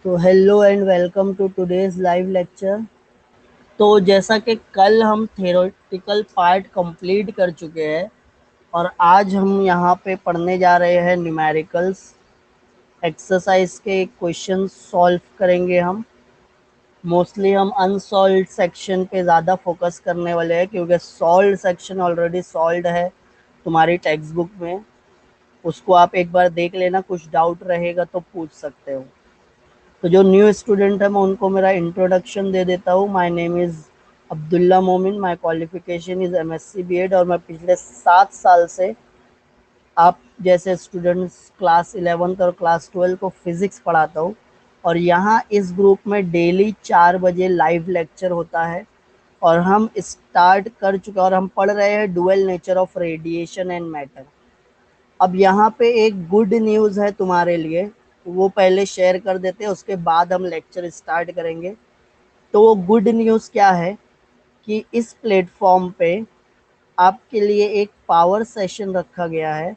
तो hello and welcome to today's live lecture. तो जैसा कि कल हम थ्योरेटिकल पार्ट कंप्लीट कर चुके हैं और आज हम यहाँ पे पढ़ने जा रहे हैं न्यूमेरिकल्स एक्सरसाइज के क्वेश्चन सॉल्व करेंगे हम। मोस्टली हम अनसॉल्व्ड सेक्शन पे ज़्यादा फोकस करने वाले हैं क्योंकि सॉल्व्ड सेक्शन ऑलरेडी सॉल्व्ड है तुम्हारी टेक्स्ट बुक में। उसको आप एक बार देख लेना, कुछ डाउट रहेगा तो पूछ सकते हो। तो जो न्यू स्टूडेंट है मैं उनको मेरा इंट्रोडक्शन दे देता हूँ। My name is Abdullah Momin, my qualification is MSc BEd और मैं पिछले 7 साल से आप जैसे स्टूडेंट्स क्लास 11th और क्लास 12 को फिज़िक्स पढ़ाता हूँ। और यहाँ इस ग्रुप में डेली 4 बजे लाइव लेक्चर होता है और हम स्टार्ट कर चुके हैं और हम पढ़ रहे हैं dual nature of radiation and matter. अब यहाँ पे एक गुड न्यूज़ है तुम्हारे लिए, वो पहले शेयर कर देते हैं, उसके बाद हम लेक्चर स्टार्ट करेंगे। तो वो गुड न्यूज़ क्या है कि इस प्लेटफॉर्म पे आपके लिए एक पावर सेशन रखा गया है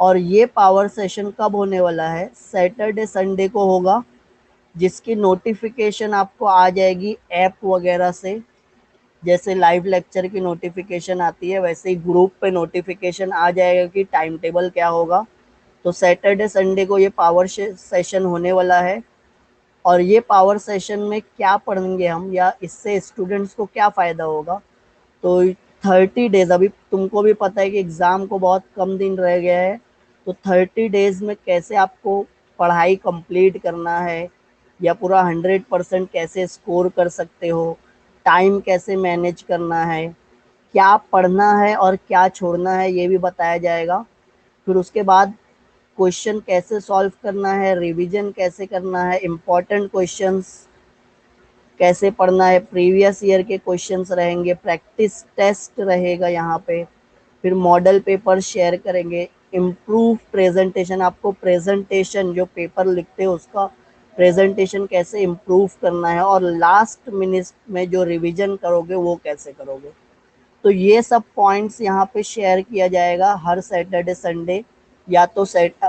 और ये पावर सेशन कब होने वाला है? सैटरडे संडे को होगा, जिसकी नोटिफिकेशन आपको आ जाएगी ऐप वगैरह से। जैसे लाइव लेक्चर की नोटिफिकेशन आती है वैसे ही ग्रुप पे नोटिफिकेशन आ जाएगा कि टाइम टेबल क्या होगा। तो सैटरडे संडे को ये पावर सेशन होने वाला है और ये पावर सेशन में क्या पढ़ेंगे हम या इससे स्टूडेंट्स को क्या फ़ायदा होगा। तो 30 डेज, अभी तुमको भी पता है कि एग्ज़ाम को बहुत कम दिन रह गया है। तो 30 डेज में कैसे आपको पढ़ाई कंप्लीट करना है या पूरा 100% कैसे स्कोर कर सकते हो, टाइम कैसे मैनेज करना है, क्या पढ़ना है और क्या छोड़ना है, ये भी बताया जाएगा। फिर उसके बाद क्वेश्चन कैसे सॉल्व करना है, रिवीजन कैसे करना है, इम्पॉर्टेंट क्वेश्चंस कैसे पढ़ना है, प्रीवियस ईयर के क्वेश्चंस रहेंगे, प्रैक्टिस टेस्ट रहेगा यहाँ पे, फिर मॉडल पेपर शेयर करेंगे, इम्प्रूव प्रेजेंटेशन, आपको प्रेजेंटेशन जो पेपर लिखते हो उसका प्रेजेंटेशन कैसे इम्प्रूव करना है और लास्ट मिनट में जो रिवीजन करोगे वो कैसे करोगे। तो ये सब पॉइंट्स यहाँ पे शेयर किया जाएगा हर सैटरडे संडे। या तो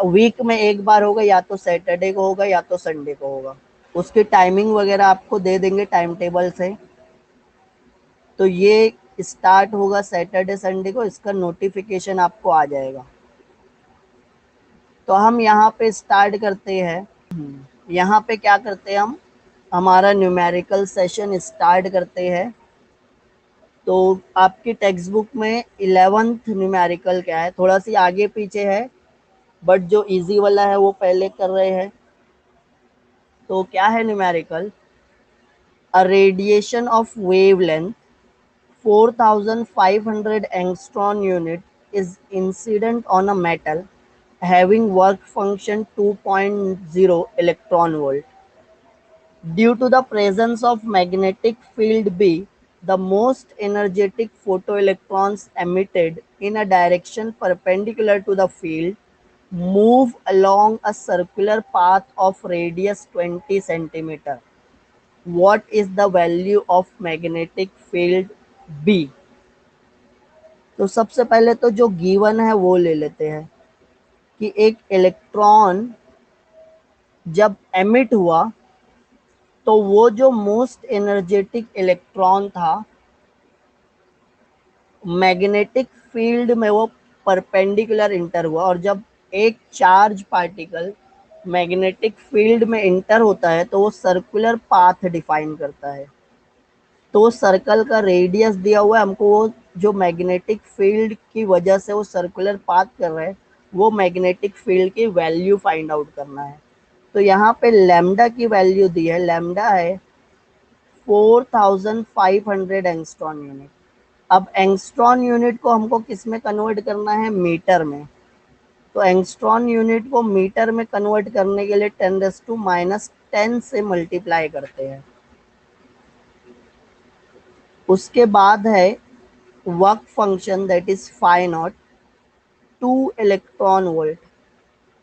वीक में एक बार होगा, या तो सैटरडे को होगा या तो संडे को होगा। उसकी टाइमिंग वगैरह आपको दे देंगे टाइम टेबल से। तो ये स्टार्ट होगा सैटरडे संडे को, इसका नोटिफिकेशन आपको आ जाएगा। तो हम यहाँ पे स्टार्ट करते हैं। यहाँ पे क्या करते हैं हम, हमारा न्यूमेरिकल सेशन स्टार्ट करते हैं। तो आपकी टेक्स्ट बुक में 11th न्यूमेरिकल क्या है, थोड़ा सी आगे पीछे है, बट जो इजी वाला है वो पहले कर रहे हैं। तो क्या है numerical? A radiation of wavelength 4500 angstrom unit is incident on a metal having work function 2.0 electron volt. Due to the presence of magnetic field B, the most energetic photoelectrons emitted in a direction perpendicular to the field move along a circular path of radius 20 centimeter. What is the value of magnetic field B? तो सबसे पहले तो जो given है वो ले लेते हैं कि एक इलेक्ट्रॉन जब एमिट हुआ तो वो जो मोस्ट एनर्जेटिक इलेक्ट्रॉन था मैग्नेटिक फील्ड में वो परपेंडिकुलर इंटर हुआ। और जब एक चार्ज पार्टिकल मैग्नेटिक फील्ड में इंटर होता है तो वो सर्कुलर पाथ डिफाइन करता है। तो सर्कल का रेडियस दिया हुआ है हमको, वो जो मैग्नेटिक फील्ड की वजह से वो सर्कुलर पाथ कर रहे हैं वो मैग्नेटिक फील्ड की वैल्यू फाइंड आउट करना है। तो यहाँ पे लैम्डा की वैल्यू दी है, लैम्डा है 4500 एंगस्ट्रॉन यूनिट। अब एंगस्ट्रॉन यूनिट को हमको किस में कन्वर्ट करना है? मीटर में। तो एंगस्ट्रॉन यूनिट को मीटर में कन्वर्ट करने के लिए 10⁻⁻10 से मल्टीप्लाई करते हैं। उसके बाद है work function that is phi naught 2 electron volt.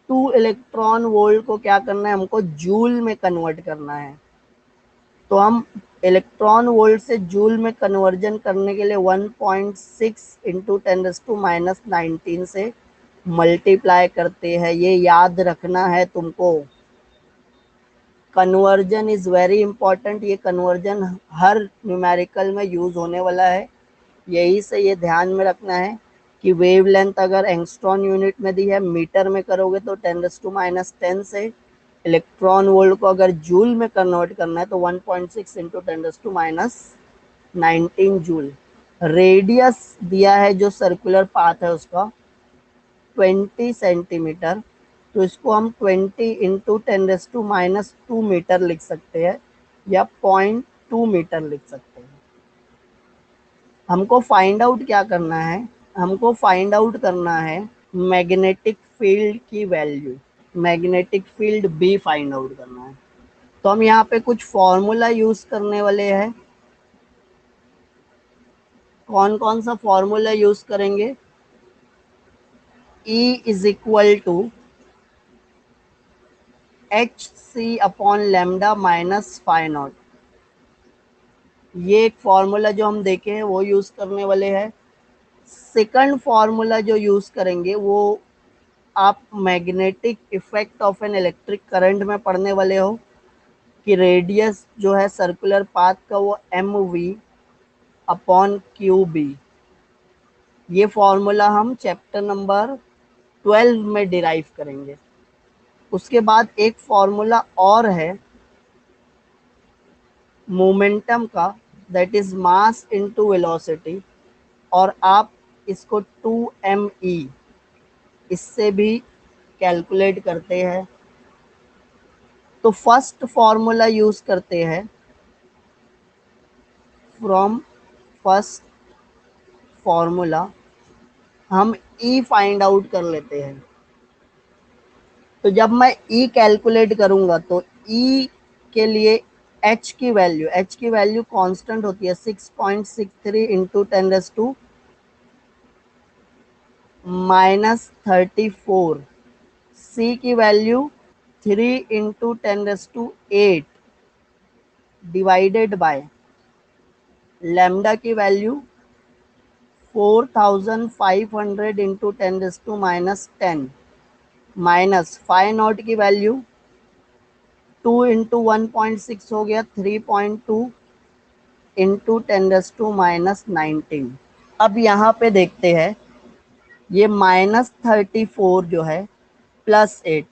2 electron volt को क्या करना है? हमको जूल में कन्वर्ट करना है। तो हम इलेक्ट्रॉन वोल्ट से जूल में कन्वर्जन करने के लिए 1.6 इंटू 10⁻⁹ से मल्टीप्लाई करते हैं। ये याद रखना है तुमको। Conversion is very important. ये कन्वर्जन हर न्यूमेरिकल में यूज़ होने वाला है, यही से ये ध्यान में रखना है कि वेवलेंथ अगर एंगस्ट्रॉन यूनिट में दी है, मीटर में करोगे तो 10⁻⁻10 से, इलेक्ट्रॉन वोल्ट को अगर जूल में कन्वर्ट करना है तो 1.6 इंटू 10⁻19 जूल। रेडियस दिया है जो सर्कुलर पाथ है उसका 20 सेंटीमीटर, तो इसको हम 20 इंटू 10⁻2 मीटर लिख सकते हैं या 0.2 मीटर लिख सकते हैं। हमको फाइंड आउट क्या करना है, हमको फाइंड आउट करना है मैग्नेटिक फील्ड की value, magnetic field B find out करना है। तो हम यहाँ पे कुछ फॉर्मूला यूज करने वाले हैं। कौन कौन सा फॉर्मूला यूज करेंगे? E is equal to h c upon lambda minus phi naught. ये एक फॉर्मूला जो हम देखे हैं वो यूज करने वाले हैं। सेकंड फॉर्मूला जो यूज करेंगे वो आप magnetic effect of an electric current में पढ़ने वाले हो कि रेडियस जो है सर्कुलर पाथ का वो m v upon q B. ये फॉर्मूला हम चैप्टर नंबर 12 में डिराइव करेंगे। उसके बाद एक फॉर्मूला और है मोमेंटम का, that is mass into velocity, और आप इसको 2me इससे भी कैलकुलेट करते हैं। तो फर्स्ट फॉर्मूला यूज करते हैं, फ्रॉम फर्स्ट फॉर्मूला हम E फाइंड आउट कर लेते हैं। तो जब मैं E कैलकुलेट करूंगा तो E के लिए H की वैल्यू कांस्टेंट होती है 6.63 इंटू 10⁻34। C की value 3 into 10⁸ divided by lambda की value 4500 into 10⁻10 minus phi naught की वैल्यू 2 इंटू 1.6 हो गया 3.2 इंटू 10⁻19। अब यहाँ पे देखते हैं ये -34 जो है प्लस 8,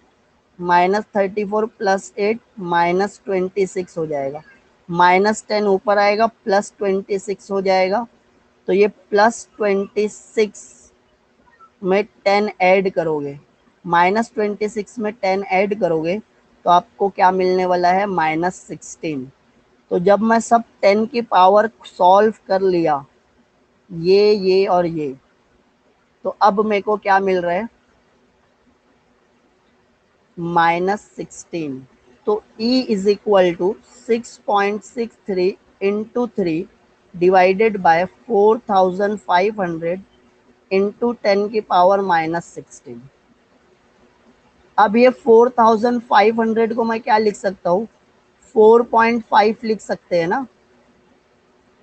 -34 प्लस 8 -26 हो जाएगा, -10 ऊपर आएगा +26 हो जाएगा। तो ये +26 में 10 ऐड करोगे, -26 में 10 ऐड करोगे तो आपको क्या मिलने वाला है? -16। तो जब मैं सब 10 की पावर सॉल्व कर लिया, ये और ये, तो अब मेरे को क्या मिल रहा है? -16। तो E is equal to 6.63 into 3 divided by 4500 into 10 की पावर -16। अब ये 4500 को मैं क्या लिख सकता हूँ? 4.5 लिख सकते हैं ना,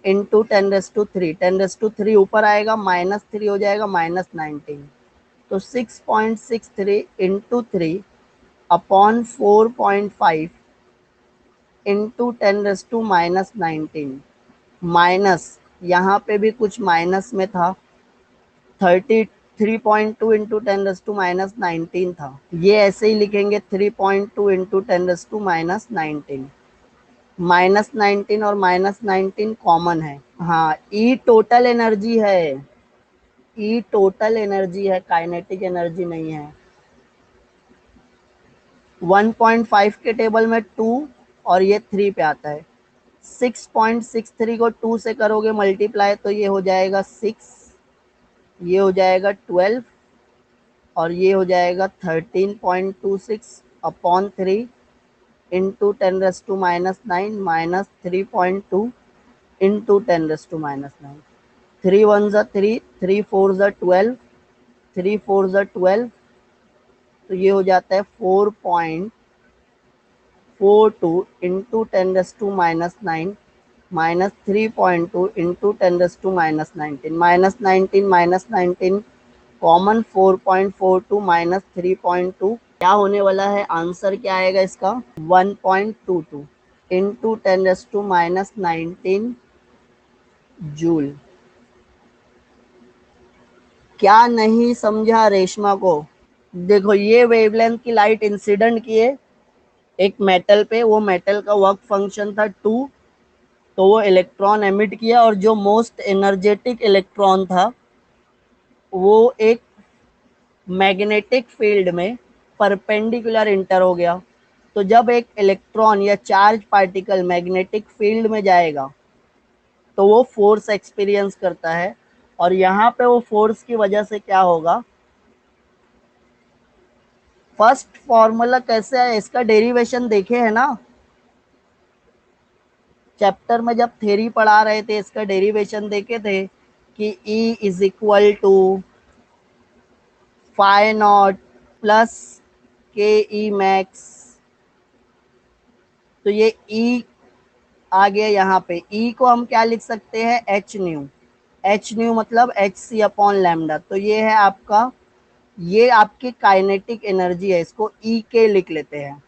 इंटू 10⁻3। 10⁻3 ऊपर आएगा -3 हो जाएगा -19। तो 6.63 इंटू 3 अपॉन 4.5 इंटू 10⁻19 माइनस, यहाँ पे भी कुछ माइनस में था, 33.2 इंटू 10⁻19 था। ये ऐसे ही लिखेंगे 3.2 इंटू 10⁻19। -19 और -19 कॉमन है। हाँ, ई टोटल एनर्जी है, ई टोटल एनर्जी है, काइनेटिक एनर्जी नहीं है। 1.5 के टेबल में 2 और ये 3 पे आता है। 6.63 को 2 से करोगे मल्टीप्लाई तो ये हो जाएगा 6, ये हो जाएगा 12 और ये हो जाएगा 13.26 अपॉन 3 इंटू 10⁻9 माइनस 3.2 इंटू 10⁻9। 3 1 ज़ा 3, 3 4 ज़ा 12, 3 4 ज़ा 12, तो ये हो जाता है 4.42 into 10⁻9 minus 3.2 into 10⁻19। -19 common, 4.42 minus 3.2 क्या होने वाला है, आंसर क्या आएगा इसका, 1.22 इंटू 10⁻19 जूल। क्या नहीं समझा रेशमा को? देखो ये वेवलेंथ की लाइट इंसिडेंट किए एक मेटल पे, वो मेटल का वर्क फंक्शन था 2, तो वो इलेक्ट्रॉन एमिट किया, और जो मोस्ट एनर्जेटिक इलेक्ट्रॉन था वो एक मैग्नेटिक फील्ड में परपेंडिकुलर इंटर हो गया। तो जब एक इलेक्ट्रॉन या चार्ज पार्टिकल मैग्नेटिक फील्ड में जाएगा तो वो फोर्स एक्सपीरियंस करता है, और यहाँ पे वो फोर्स की वजह से क्या होगा, फर्स्ट फॉर्मूला कैसे है इसका डेरिवेशन देखे है ना, चैप्टर में जब थ्योरी पढ़ा रहे थे इसका डेरिवेशन देखे थे कि E is equal to phi naught plus K E max. तो ये E आ गया यहाँ पे, E को हम क्या लिख सकते हैं, एच न्यू। एच न्यू मतलब एच सी अपॉन लैम्डा। तो ये है आपका, ये आपकी काइनेटिक एनर्जी है, इसको ई के लिख लेते हैं।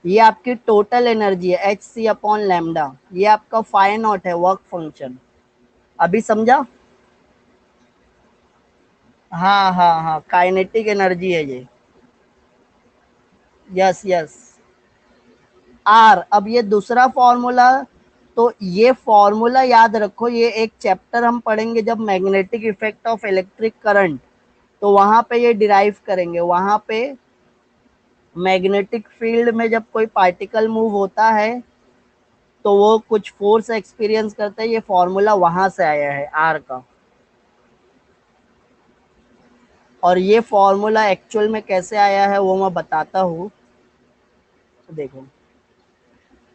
ये आपकी टोटल एनर्जी है एच सी अपॉन लैम्डा, ये आपका फाई नॉट है वर्क फंक्शन। अभी समझा? हाँ हाँ हाँ, काइनेटिक एनर्जी है ये। Yes yes. आर, अब ये दूसरा फॉर्मूला, तो ये फॉर्मूला याद रखो, ये एक चैप्टर हम पढ़ेंगे जब magnetic effect of electric current, तो वहां पे ये डिराइव करेंगे। वहां पे मैग्नेटिक फील्ड में जब कोई पार्टिकल मूव होता है तो वो कुछ फोर्स एक्सपीरियंस करता है, ये फॉर्मूला वहां से आया है आर का। और ये फॉर्मूला एक्चुअल में कैसे आया है वो मैं बताता हूँ। तो देखो,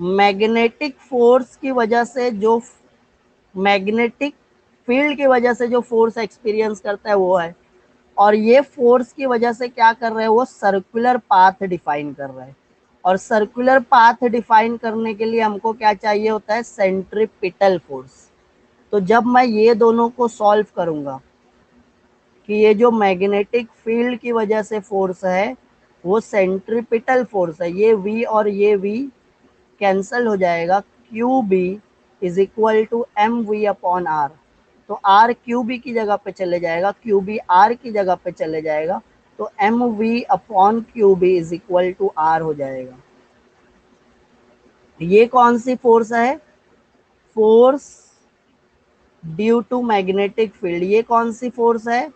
मैग्नेटिक फोर्स की वजह से जो, मैग्नेटिक फील्ड की वजह से जो फोर्स एक्सपीरियंस करता है वो है, और ये फोर्स की वजह से क्या कर रहे हैं, वो सर्कुलर पाथ डिफाइन कर रहा है। और सर्कुलर पाथ डिफाइन करने के लिए हमको क्या चाहिए होता है, सेंट्रीपिटल फोर्स। तो जब मैं ये दोनों को सॉल्व करूंगा कि ये जो मैग्नेटिक फील्ड की वजह से फोर्स है वो सेंट्रीपिटल फोर्स है, ये V और ये V कैंसल हो जाएगा, q B is equal to m v upon r. तो आर क्यू बी की जगह पे चले जाएगा, क्यू बी आर की जगह पे चले जाएगा, तो m v upon q B is equal to r हो जाएगा। ये कौन सी फोर्स है, force due to magnetic field. ये कौन सी फोर्स है,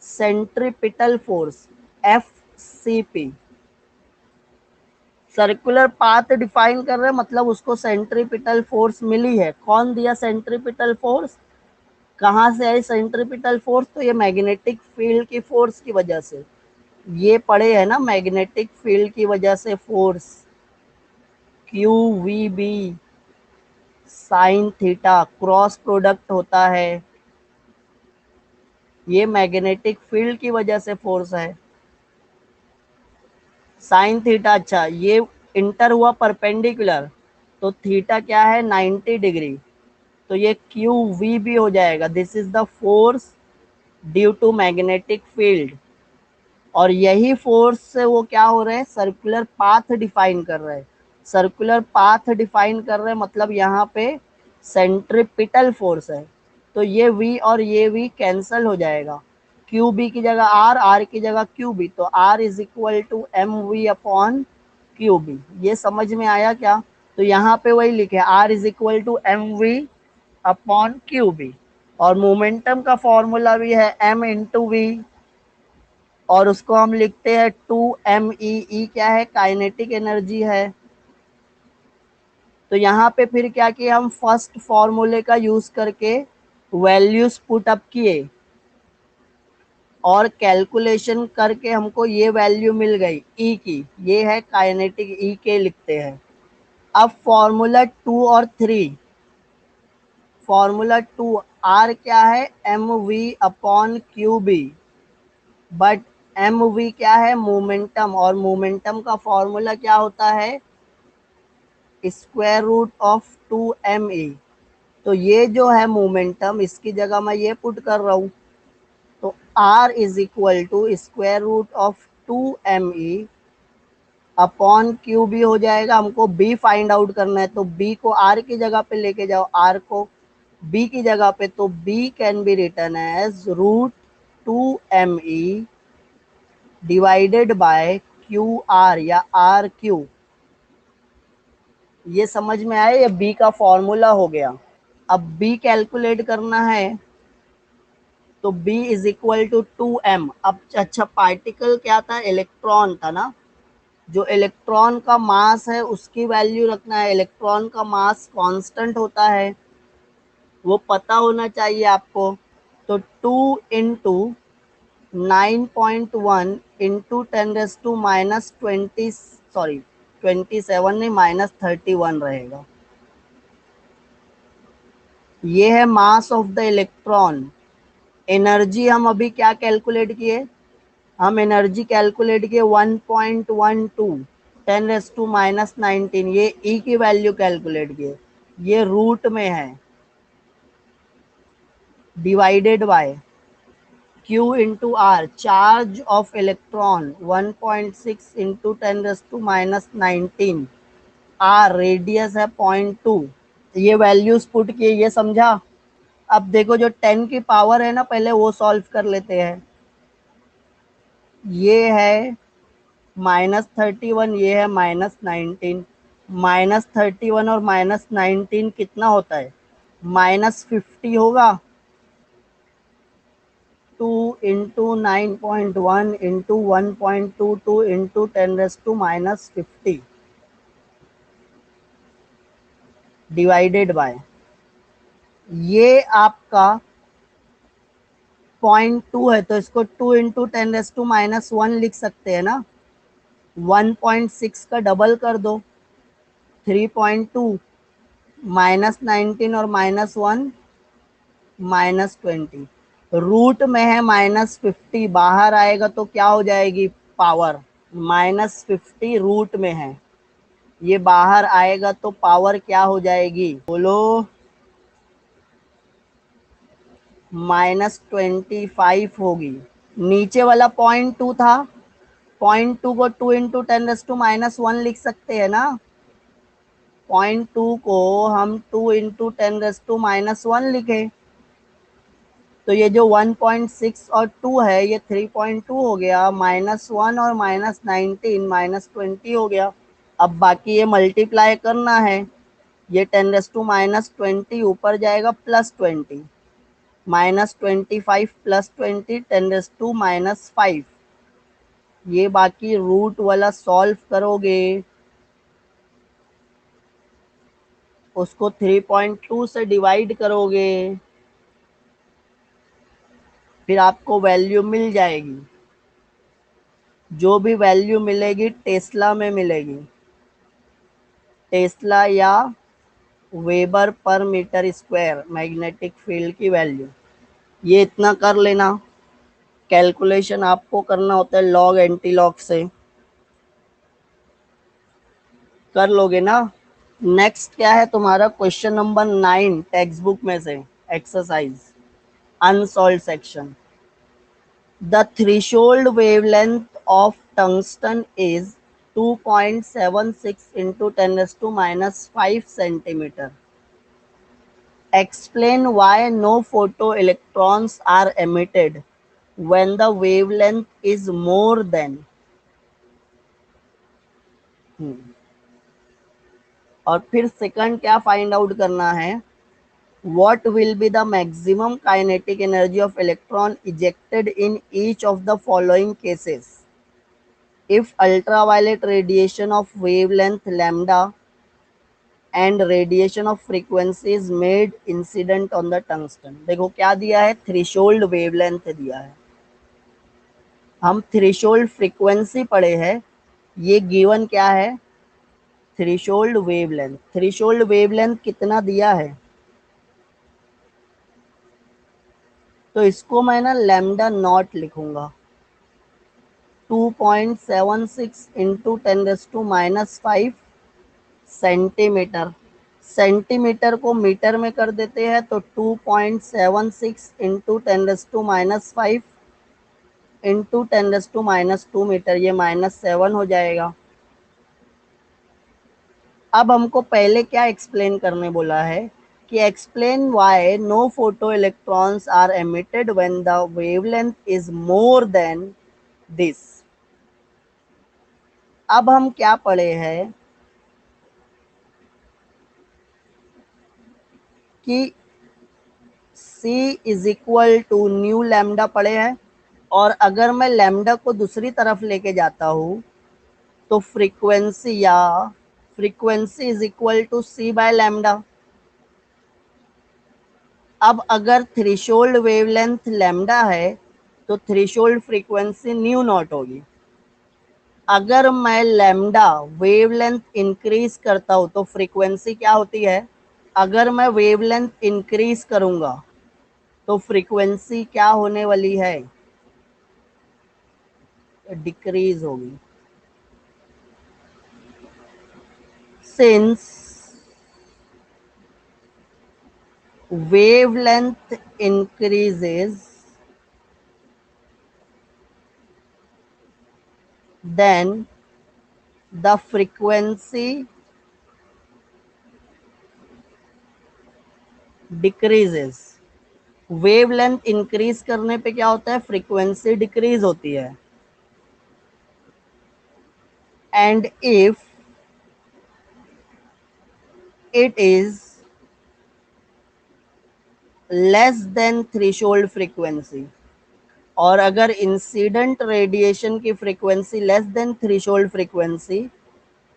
centripetal force, F c p. Circular path define कर रहे हैं मतलब उसको सेंट्रीपिटल फोर्स मिली है। कौन दिया सेंट्रीपिटल फोर्स, कहाँ से आई सेंट्रीपिटल फोर्स, तो ये मैग्नेटिक फील्ड की फोर्स की वजह से। ये पढ़े है ना, मैग्नेटिक फील्ड की वजह से force, q v B sine theta, cross product होता है, ये मैग्नेटिक फील्ड की वजह से फोर्स है। साइन थीटा, अच्छा ये इंटर हुआ परपेंडिकुलर, तो थीटा क्या है 90 डिग्री, तो ये क्यू वी भी हो जाएगा। This is the force due to magnetic field. और यही फोर्स से वो क्या हो रहे हैं, सर्कुलर पाथ डिफाइन कर रहे हैं। सर्कुलर पाथ डिफाइन कर रहे हैं मतलब यहाँ पे सेंट्रीपिटल फोर्स है, तो ये V और ये V कैंसल हो जाएगा, क्यू बी की जगह आर, आर की जगह क्यू बी, तो r is equal to m v upon q B. ये समझ में आया क्या? तो यहाँ पे वही लिखे r is equal to m v upon q B. और मोमेंटम का फॉर्मूला भी है m इंटू वी, और उसको हम लिखते हैं 2 me। क्या है, काइनेटिक एनर्जी है। तो यहाँ पे फिर क्या किया, हम फर्स्ट फॉर्मूले का यूज करके वैल्यूज पुट अप किए और कैलकुलेशन करके हमको ये वैल्यू मिल गई ई की, ये है काइनेटिक ई के लिखते हैं। अब फॉर्मूला 2 और 3, फॉर्मूला 2 आर क्या है, m v upon q B, but m v क्या है, मोमेंटम, और मोमेंटम का फॉर्मूला क्या होता है, स्क्वायर रूट ऑफ 2 me। तो ये जो है मोमेंटम, इसकी जगह मैं ये पुट कर रहा हूँ, तो r is equal to square root of 2me upon q B हो जाएगा। हमको बी फाइंड आउट करना है, तो बी को आर की जगह पे लेके जाओ, आर को बी की जगह पे, तो B can be written as √2me divided by q r या आर क्यू। ये समझ में आया, ये बी का फॉर्मूला हो गया। अब बी कैलकुलेट करना है, तो B is equal to 2m। अब अच्छा, पार्टिकल क्या था, इलेक्ट्रॉन था ना, जो इलेक्ट्रॉन का मास है उसकी वैल्यू रखना है। इलेक्ट्रॉन का मास कांस्टेंट होता है, वो पता होना चाहिए आपको। तो 2 × 9.1 इंटू 10⁻⁻20, सॉरी 27 नहीं, -31 रहेगा। ये है mass of the electron. Energy हम अभी क्या कैलकुलेट किए, हम एनर्जी कैलकुलेट किए 1.12 10⁻⁻19, ये ई की वैल्यू कैलकुलेट किए, ये रूट में है, divided by Q into r, charge of electron 1.6 into 10⁻⁻19, r radius है 0.2। ये वैल्यूज पुट किए, ये समझा। अब देखो जो 10 की पावर है ना, पहले वो सॉल्व कर लेते हैं। ये है -31, ये है -19। -31 और -19 कितना होता है, -50 होगा। 2 × 9.1 इंटू 1.22 इंटू 10⁻⁻50 डिवाइडेड बाय, ये आपका 0.2 है, तो इसको 2 × 10⁻⁻1 लिख सकते हैं ना। 1.6 का डबल कर दो, 3.2, -19 और -1 -20, रूट में है -50, बाहर आएगा तो क्या हो जाएगी पावर, -50 रूट में है, ये बाहर आएगा तो पावर क्या हो जाएगी, बोलो, -25 होगी। नीचे वाला 0.2 था, 0.2 को 2 × 10⁻⁻1 लिख सकते हैं ना। 0.2 को हम 2 × 10⁻⁻1 लिखे, तो ये जो 1.6 और 2 है, ये 3.2 हो गया, -1 और -19 -20 हो गया। अब बाकी ये मल्टीप्लाई करना है, ये 10⁻⁻20 ऊपर जाएगा +20, -25 +20 10⁻⁻5। ये बाकी रूट वाला सॉल्व करोगे, उसको 3.2 से डिवाइड करोगे, फिर आपको वैल्यू मिल जाएगी। जो भी वैल्यू मिलेगी टेस्ला में मिलेगी, टेस्ला या वेबर पर मीटर स्क्वायर मैग्नेटिक फील्ड की वैल्यू। ये इतना कर लेना, कैलकुलेशन आपको करना होता है लॉग एंटी लॉग से, कर लोगे ना। नेक्स्ट क्या है तुम्हारा, क्वेश्चन नंबर 9 टेक्स्ट बुक में से, exercise unsolved section. The threshold wavelength of tungsten is 2.76 into 10⁻⁻5 centimetre. Explain why no photoelectrons are emitted when the wavelength is more than। और फिर सेकंड क्या फाइंड आउट करना है, what will be the maximum kinetic energy of electron ejected in each of the following cases if ultraviolet radiation of wavelength lambda and radiation of frequency is made incident on the tungsten। देखो क्या दिया है, threshold wavelength दिया है, हम threshold frequency पढ़े हैं, ये गिवन क्या है, थ्रेशोल्ड वेवलेंथ। थ्रेशोल्ड वेवलेंथ कितना दिया है, तो इसको मैं ना लैम्डा नॉट लिखूंगा, 2.76 इंटू 10⁻⁻5 सेंटीमीटर। सेंटीमीटर को मीटर में कर देते हैं, तो 2.76 इंटू 10⁻⁵ इंटू 10⁻² मीटर, ये -7 हो जाएगा। अब हमको पहले क्या एक्सप्लेन करने बोला है कि explain why no photo electrons are emitted when the wavelength is more than this. अब हम क्या पढ़े हैं कि C is equal to nu lambda पढ़े हैं, और अगर मैं लैम्डा को दूसरी तरफ लेके जाता हूँ तो frequency is equal to C by lambda. अब अगर थ्रेशोल्ड वेवलेंथ लैम्डा है तो थ्रेशोल्ड फ्रीक्वेंसी न्यू नॉट होगी। अगर मैं लैम्डा वेवलेंथ इंक्रीज करता हूं तो फ्रीक्वेंसी क्या होती है? अगर मैं वेवलेंथ इंक्रीज करूंगा तो फ्रीक्वेंसी क्या होने वाली है? डिक्रीज होगी। Since wavelength increases, then the frequency decreases। Wavelength increase करने पे क्या होता है? फ्रीक्वेंसी डिक्रीज होती है। And if it is less than threshold frequency, और अगर इंसिडेंट रेडिएशन की frequency less than threshold frequency,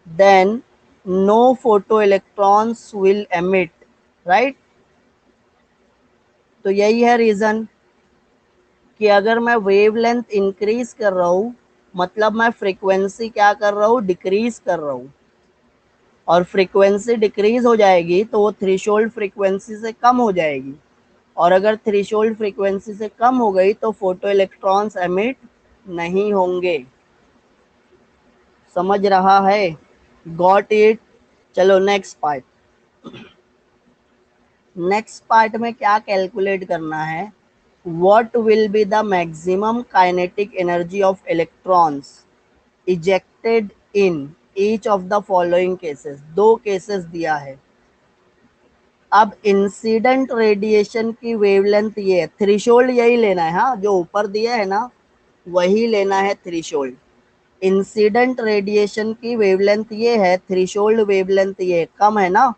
then no photo electrons will emit, right. तो यही है रीजन कि अगर मैं वेवलेंथ इंक्रीज कर रहा हूँ मतलब मैं फ्रीक्वेंसी क्या कर रहा हूँ? डिक्रीज कर रहा हूँ। और फ्रीक्वेंसी डिक्रीज हो जाएगी तो वो थ्रेशोल्ड फ्रीक्वेंसी से कम हो जाएगी, और अगर थ्रेशोल्ड फ्रीक्वेंसी से कम हो गई तो फोटो इलेक्ट्रॉन्स एमिट नहीं होंगे। समझ रहा है? Got it? चलो नेक्स्ट पार्ट। नेक्स्ट पार्ट में क्या कैलकुलेट करना है? What will be the maximum kinetic energy of electrons ejected in each of the following cases. दो केसेस दिया है। अब इंसिडेंट रेडिएशन की वेवलेंथ ये है, थ्रेशोल्ड यही लेना है, हाँ जो ऊपर दिया है ना वही लेना है थ्रेशोल्ड। इंसिडेंट रेडिएशन की वेवलेंथ ये है, थ्रेशोल्ड वेवलेंथ ये कम है ना,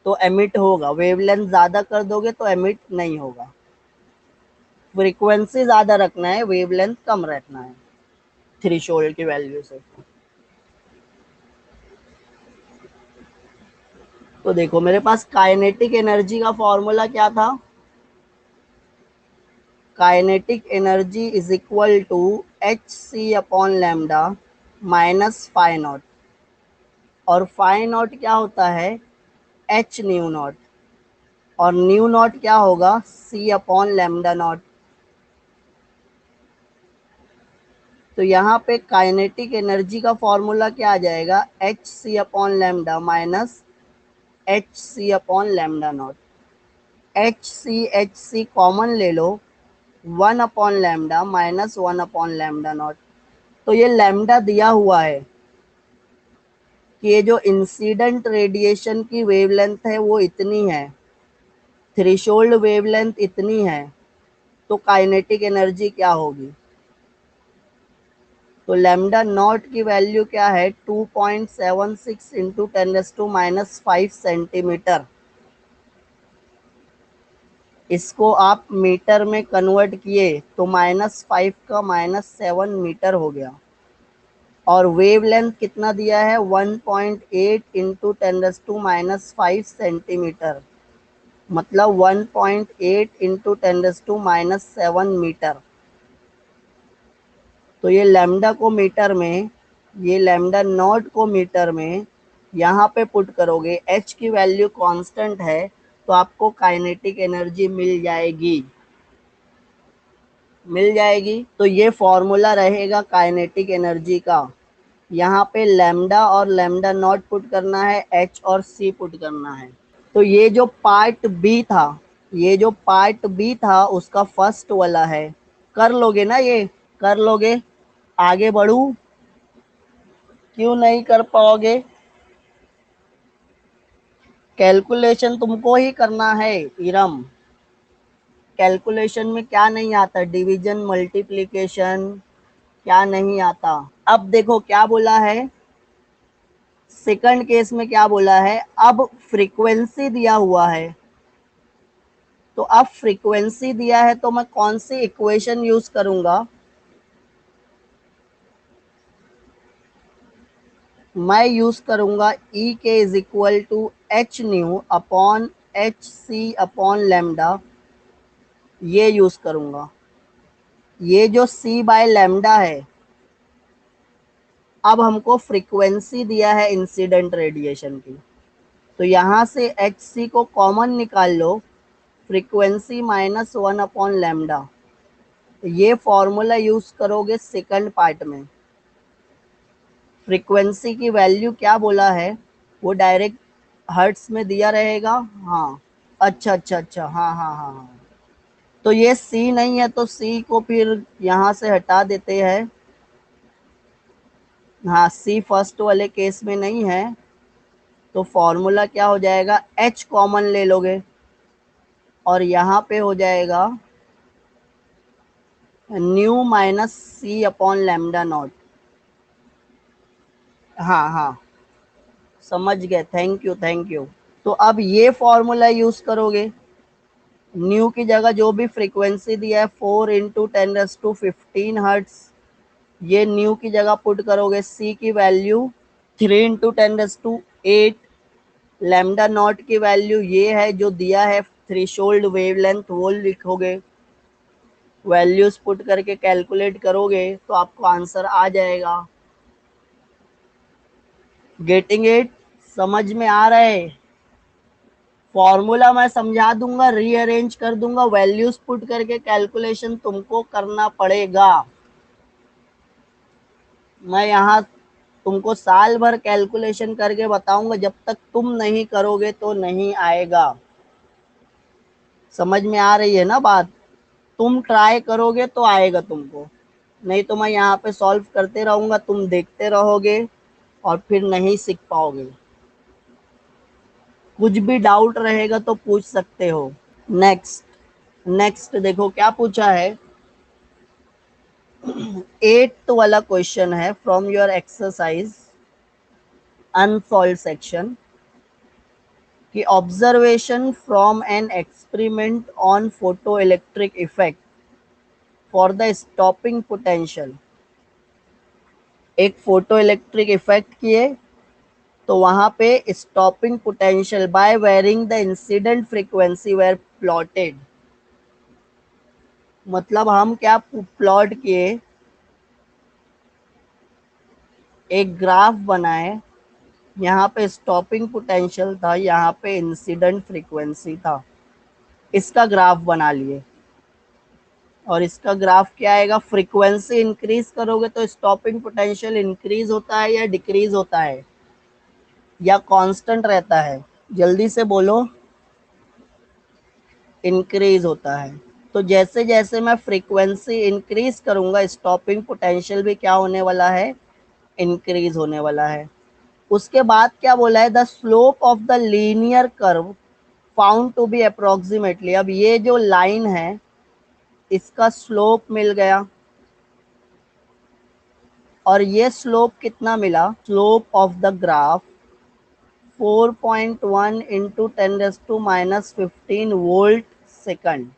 तो एमिट होगा। वेवलेंथ ज्यादा कर दोगे तो एमिट नहीं होगा। फ्रीक्वेंसी ज्यादा रखना है, वेवलेंथ कम रखना है थ्रेशोल्ड की वैल्यू से। तो देखो मेरे पास काइनेटिक एनर्जी का फॉर्मूला क्या था? Kinetic energy is equal to hc upon lambda minus phi naught, और फाई नॉट क्या होता है? h न्यू नॉट, और न्यू नॉट क्या होगा? c upon lambda naught. तो यहाँ पे काइनेटिक एनर्जी का फॉर्मूला क्या आ जाएगा? hc upon lambda minus hc upon lambda not. hc common ले लो, 1/λ माइनस 1/λ0। तो ये लैम्डा दिया हुआ है कि ये जो इंसिडेंट रेडिएशन की वेवलेंथ है वो इतनी है, थ्रेशोल्ड वेवलेंथ इतनी है, तो काइनेटिक एनर्जी क्या होगी? तो लैम्डा नॉट की वैल्यू क्या है? 2.76 इंटू 10⁻⁵ सेंटीमीटर। इसको आप मीटर में कन्वर्ट किए तो -5 का -7 मीटर हो गया। और वेवलेंथ कितना दिया है? 1.8 इंटू 10⁻⁵ सेंटीमीटर, मतलब 1.8 इंटू 10⁻⁷ मीटर। तो ये लैम्डा को मीटर में, ये लैम्डा नॉट को मीटर में यहाँ पे पुट करोगे, h की वैल्यू कांस्टेंट है तो आपको काइनेटिक एनर्जी मिल जाएगी। मिल जाएगी। तो ये फॉर्मूला रहेगा काइनेटिक एनर्जी का। यहाँ पे लैम्डा और लैम्डा नॉट पुट करना है, h और c पुट करना है। तो ये जो पार्ट बी था, ये जो पार्ट बी था उसका फर्स्ट वाला है, कर लोगे ना ये? कर लोगे? आगे बढ़ू? क्यों नहीं कर पाओगे? कैलकुलेशन तुमको ही करना है इरम। कैलकुलेशन में क्या नहीं आता? डिवीजन, मल्टीप्लिकेशन, क्या नहीं आता? अब देखो क्या बोला है सेकंड केस में, क्या बोला है, अब फ्रीक्वेंसी दिया हुआ है। तो अब फ्रीक्वेंसी दिया है तो मैं कौन सी इक्वेशन यूज करूंगा? मैं यूज करूंगा E k is equal to h nu upon h c upon lambda, ये यूज करूंगा। ये जो सी बाय लेमडा है, अब हमको फ्रीक्वेंसी दिया है इंसिडेंट रेडिएशन की, तो यहां से एच सी को कॉमन निकाल लो, फ्रीक्वेंसी -1 अपॉन लेमडा। ये फॉर्मूला यूज करोगे सेकंड पार्ट में। फ्रीक्वेंसी की वैल्यू क्या बोला है, वो डायरेक्ट हर्ट्स में दिया रहेगा। हाँ, अच्छा अच्छा अच्छा, हाँ हाँ हाँ हाँ। तो ये सी नहीं है तो सी को फिर यहाँ से हटा देते हैं। हाँ, सी फर्स्ट वाले केस में नहीं है, तो फॉर्मूला क्या हो जाएगा, एच कॉमन ले लोगे और यहाँ पे हो जाएगा nu minus c upon lambda naught. हाँ हाँ, समझ गए, थैंक यू थैंक यू। तो अब ये फॉर्मूला यूज करोगे, न्यू की जगह जो भी फ्रीक्वेंसी दिया है 4 × 10⁻15 हर्ट्स, ये न्यू की जगह पुट करोगे, सी की वैल्यू 3 × 10⁸, लैम्डा नॉट की वैल्यू ये है जो दिया है थ्रेशोल्ड वेवलेंथ, वो लिखोगे, वैल्यूज पुट करके कैलकुलेट करोगे तो आपको आंसर आ जाएगा। Getting it? समझ में आ रहा है? फॉर्मूला मैं समझा दूंगा, रीअरेंज कर दूंगा, वैल्यूज पुट करके कैलकुलेशन तुमको करना पड़ेगा। मैं यहाँ तुमको साल भर कैलकुलेशन करके बताऊंगा, जब तक तुम नहीं करोगे तो नहीं आएगा। समझ में आ रही है ना बात? तुम ट्राई करोगे तो आएगा तुमको, नहीं तो मैं यहाँ पे सॉल्व करते रहूंगा, तुम देखते रहोगे और फिर नहीं सीख पाओगे। कुछ भी डाउट रहेगा तो पूछ सकते हो। नेक्स्ट, नेक्स्ट देखो क्या पूछा है। 8th वाला क्वेश्चन है from your exercise unsolved section, कि observation from an experiment on photoelectric effect for the stopping potential. एक फोटो इलेक्ट्रिक इफेक्ट किए, तो वहां पे stopping potential by varying the incident frequency were plotted. मतलब हम क्या प्लॉट किए, एक ग्राफ बनाए, यहाँ पे स्टॉपिंग पोटेंशियल था, यहाँ पे इंसिडेंट फ्रीक्वेंसी था, इसका ग्राफ बना लिए। और इसका ग्राफ क्या आएगा, फ्रीक्वेंसी इंक्रीज करोगे तो स्टॉपिंग पोटेंशियल इंक्रीज होता है या डिक्रीज होता है या कांस्टेंट रहता है? जल्दी से बोलो। इंक्रीज होता है। तो जैसे जैसे मैं फ्रीक्वेंसी इंक्रीज करूंगा, स्टॉपिंग पोटेंशियल भी क्या होने वाला है, इंक्रीज होने वाला है। उसके बाद क्या बोला है, the slope of the linear curve found to be approximately. अब ये जो लाइन है इसका स्लोप मिल गया, और ये स्लोप कितना मिला, slope of the graph 4.1 into 10⁻⁻15 volt second.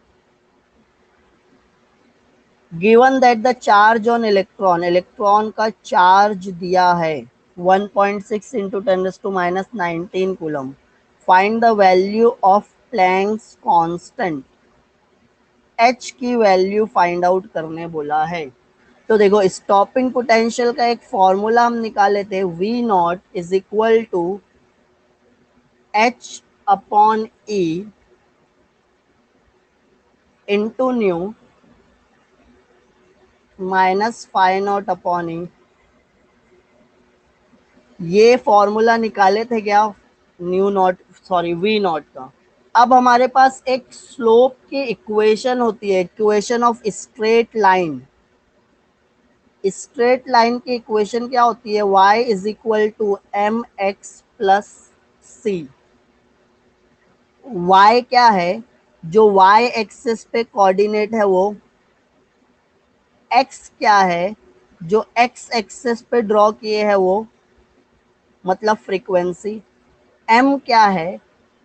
Given that the charge on electron, electron का चार्ज दिया है 1.6 into 10⁻19 coulomb. Find the value of Planck's constant, h की वैल्यू फाइंड आउट करने बोला है। तो देखो, स्टॉपिंग पोटेंशियल का एक फॉर्मूला हम निकाले थे, V naught is equal to h upon e into nu minus phi naught upon e. ये फॉर्मूला निकाले थे क्या, nu naught, sorry V naught का। अब हमारे पास एक स्लोप की इक्वेशन होती है, equation of straight line. Straight line की इक्वेशन क्या होती है? y is equal to m x plus c. y क्या है? जो y एक्सिस पे कोऑर्डिनेट है वो x क्या है? जो x एक्सिस पे ड्रॉ किए है वो मतलब फ्रीक्वेंसी। m क्या है?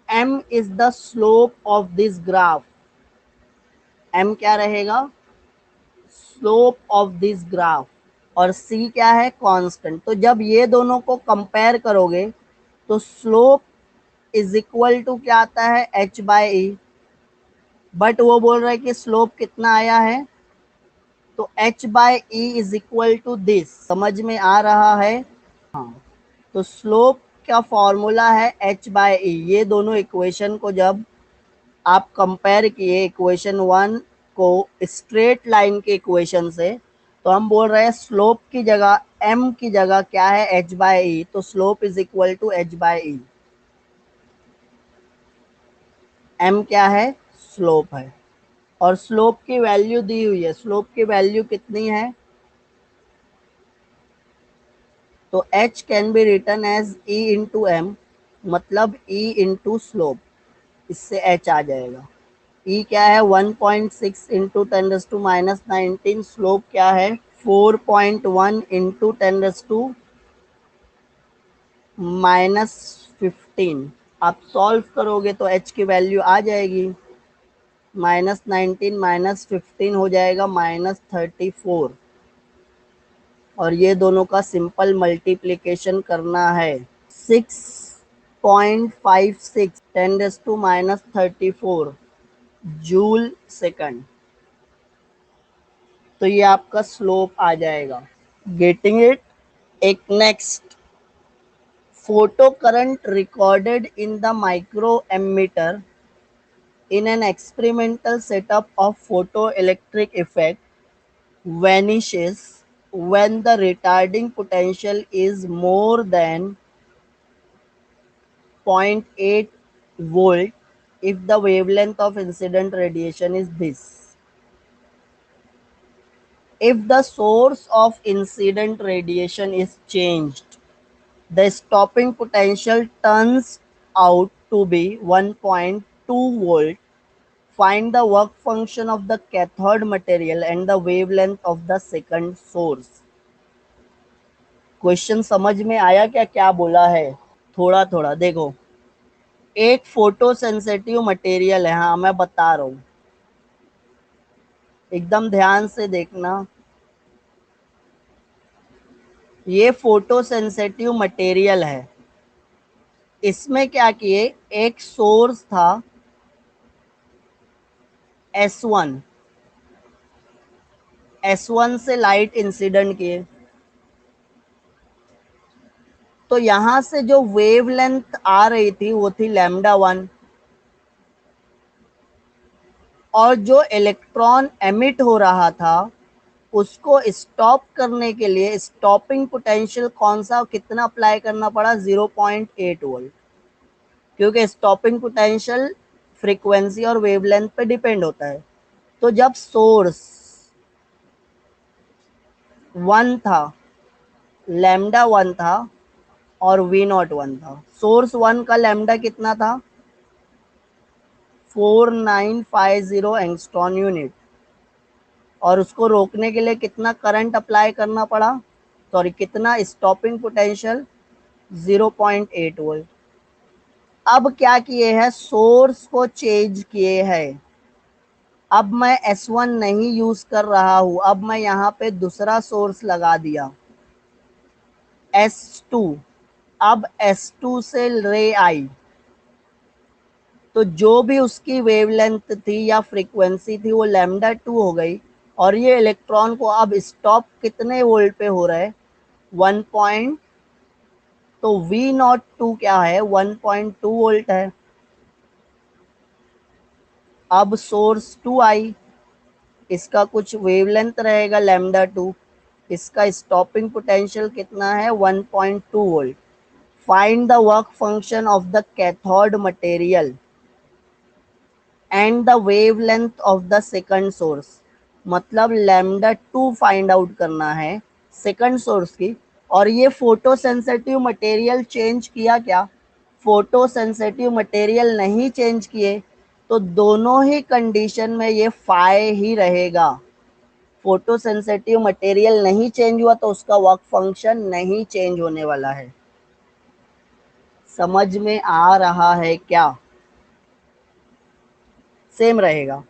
m is the slope of this graph. m क्या रहेगा? Slope of this graph. और c क्या है? कांस्टेंट। तो जब ये दोनों को कंपेयर करोगे तो स्लोप इज इक्वल टू क्या आता है? h by E. बट वो बोल रहा है कि स्लोप कितना आया है, तो h by E is equal to this. समझ में आ रहा है? हाँ, तो स्लोप का फॉर्मूला है h बाय ई। ये दोनों इक्वेशन को जब आप कंपेयर किए इक्वेशन वन को स्ट्रेट लाइन के इक्वेशन से, तो हम बोल रहे हैं स्लोप की जगह m की जगह क्या है? h by E. तो slope is equal to h by E. m क्या है? स्लोप है। और स्लोप की वैल्यू दी हुई है। स्लोप की वैल्यू कितनी है? तो h can be written as e into m, मतलब e इंटू स्लोप। इससे h आ जाएगा। e क्या है? 1.6 इंटू 10⁻⁹। स्लोप क्या है? 4.1 इंटू 10⁻⁻15। आप सॉल्व करोगे तो h की वैल्यू आ जाएगी। -19 -15 हो जाएगा -34। और ये दोनों का सिंपल मल्टीप्लिकेशन करना है। 6.56 10⁻34 जूल सेकंड। तो ये आपका स्लोप आ जाएगा। Getting it? एक next, photo current recorded in the microammeter in an experimental setup of photoelectric effect vanishes when the retarding potential is more than 0.8 volt if the wavelength of incident radiation is this. If the source of incident radiation is changed, the stopping potential turns out to be 1.2 volt. Find the work function of the cathode material and the wavelength of the second source. Question समझ में आया क्या क्या बोला है? थोड़ा थोड़ा देखो। एक फोटो सेंसिटिव मटेरियल है, हाँ मैं बता रहा हूँ, एकदम ध्यान से देखना। ये फोटो सेंसिटिव मटेरियल है। इसमें क्या किए, एक सोर्स था S1, S1 से लाइट इंसिडेंट किए। तो यहां से जो वेवलेंथ आ रही थी वो थी λ1। और जो इलेक्ट्रॉन एमिट हो रहा था उसको स्टॉप करने के लिए स्टॉपिंग पोटेंशियल कौन सा, कितना अप्लाई करना पड़ा? 0.8 वोल्ट। क्योंकि स्टॉपिंग पोटेंशियल फ्रीक्वेंसी और वेवलेंथ पे डिपेंड होता है। तो जब सोर्स 1 था, λ1 था और V01 था। सोर्स 1 का लैम्डा कितना था? 4950 एंगस्ट्रॉन यूनिट। और उसको रोकने के लिए कितना करंट अप्लाई करना पड़ा? सॉरी, कितना स्टॉपिंग पोटेंशियल? 0.8 वोल्ट। अब क्या किए हैं, सोर्स को चेंज किए हैं। अब मैं S1 नहीं यूज कर रहा हूं, अब मैं यहां पे दूसरा सोर्स लगा दिया S2। अब S2 से रे आई, तो जो भी उसकी वेवलेंथ थी या फ्रीक्वेंसी थी वो λ2 हो गई। और ये इलेक्ट्रॉन को अब स्टॉप कितने वोल्ट पे हो रहा है? 1 पॉइंट, तो V02 क्या है? 1.2 वोल्ट है। अब सोर्स 2 आई, इसका कुछ वेवलेंथ रहेगा λ2, इसका स्टॉपिंग पोटेंशियल कितना है? 1.2 volt. Find the work function of the cathode material and the wavelength of the second source. मतलब λ2 फाइंड आउट करना है सेकंड सोर्स की, और ये फोटो सेंसिटिव मटेरियल चेंज किया क्या? फोटो सेंसिटिव मटेरियल नहीं चेंज किए, तो दोनों ही कंडीशन में ये फाई ही रहेगा। फोटो सेंसिटिव मटेरियल नहीं चेंज हुआ तो उसका वर्क फंक्शन नहीं चेंज होने वाला है। समझ में आ रहा है क्या? सेम रहेगा।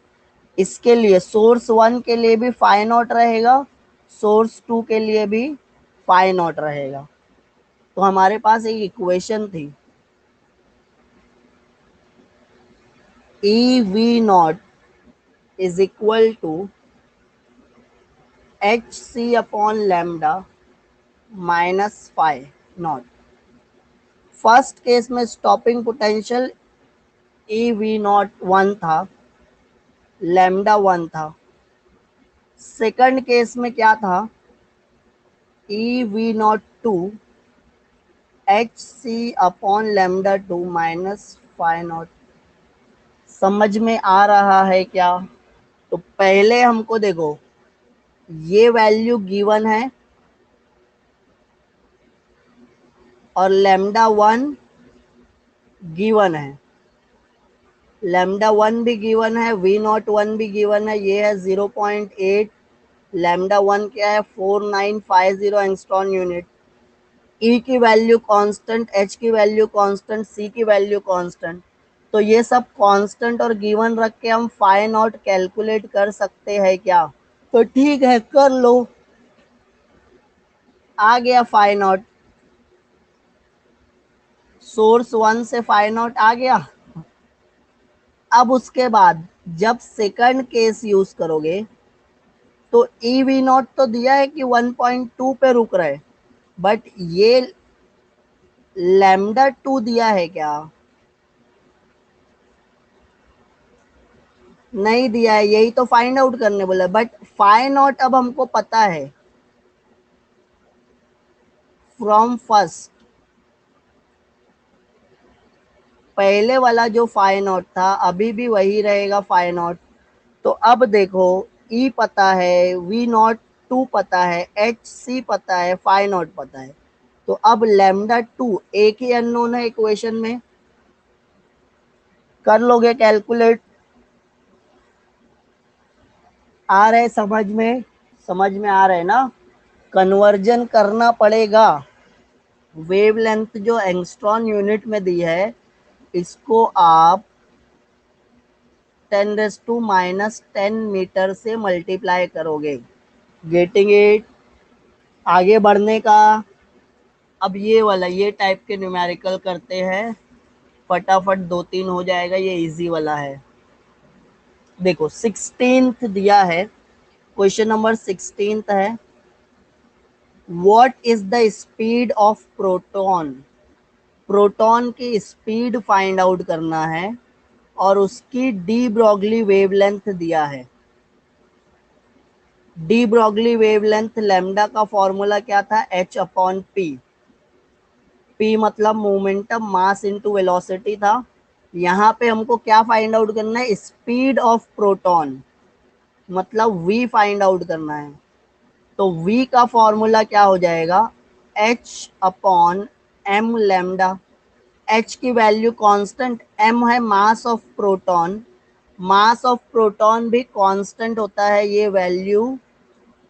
इसके लिए सोर्स 1 के लिए भी फाई नॉट रहेगा, सोर्स 2 के लिए भी फाई नॉट रहेगा। तो हमारे पास एक इक्वेशन थी, e we naught is equal to h c upon lambda minus phi naught. First case में stopping potential e we naught 1 था, लैम्डा 1 था। सेकंड केस में क्या था? E we naught 2 h c upon lambda 2 minus phi naught. समझ में आ रहा है क्या? तो पहले हमको देखो, ये वैल्यू गिवन है और लैम्डा 1 गिवन है, लैम्डा 1 भी गिवन है, वी नॉट 1 भी गिवन है, ये है 0.8, लैम्डा 1 क्या है 4950 एंगस्ट्रॉन यूनिट। ई की वैल्यू कांस्टेंट, एच की वैल्यू कांस्टेंट, सी की वैल्यू कांस्टेंट। तो ये सब कांस्टेंट और गिवन रख के हम फाई नॉट कैलकुलेट कर सकते हैं क्या? तो ठीक है, कर लो। आ गया फाई नॉट, सोर्स 1 से फाई नॉट आ गया। अब उसके बाद जब सेकंड केस यूज करोगे तो ई वी नॉट तो दिया है कि 1.2 पे रुक रहे, बट ये लैम्डा 2 दिया है क्या? नहीं दिया है, यही तो फाइंड आउट करने बोला, बट फाई नॉट अब हमको पता है फ्रॉम फर्स्ट। पहले वाला जो फाई नॉट था अभी भी वही रहेगा फाई नॉट। तो अब देखो, ई पता है, वी नॉट 2 पता है, एच सी पता है, फाई नॉट पता है। तो अब लैम्डा 2 एक ही अननोन है इक्वेशन में, कर लोगे कैलकुलेट? आ रहे समझ में? समझ में आ रहे ना? कन्वर्जन करना पड़ेगा। वेवलेंथ जो एंगस्ट्रॉन यूनिट में दी है, इसको आप 10⁻⁻10 मीटर से मल्टीप्लाई करोगे। Getting it? आगे बढ़ने का। अब ये वाला, ये टाइप के न्यूमेरिकल करते हैं, फटाफट 2-3 हो जाएगा, ये इजी वाला है। देखो 16th दिया है, क्वेश्चन नंबर 16th है, what is the speed of proton? Proton की स्पीड फाइंड आउट करना है और उसकी डी ब्रॉगली वेवलेंथ दिया है। डी ब्रॉगली वेवलेंथ लैम्डा का फॉर्मूला क्या था? H upon p. पी मतलब मोमेंटम मास इनटू वेलोसिटी था। यहाँ पे हमको क्या फाइंड आउट करना है? स्पीड ऑफ प्रोटॉन, मतलब वी फाइंड आउट करना है। तो वी का फॉर्मूला क्या हो जाएगा? H upon m lambda. H की वैल्यू कांस्टेंट, एम है मास of proton, mass of proton भी कांस्टेंट होता है, ये वैल्यू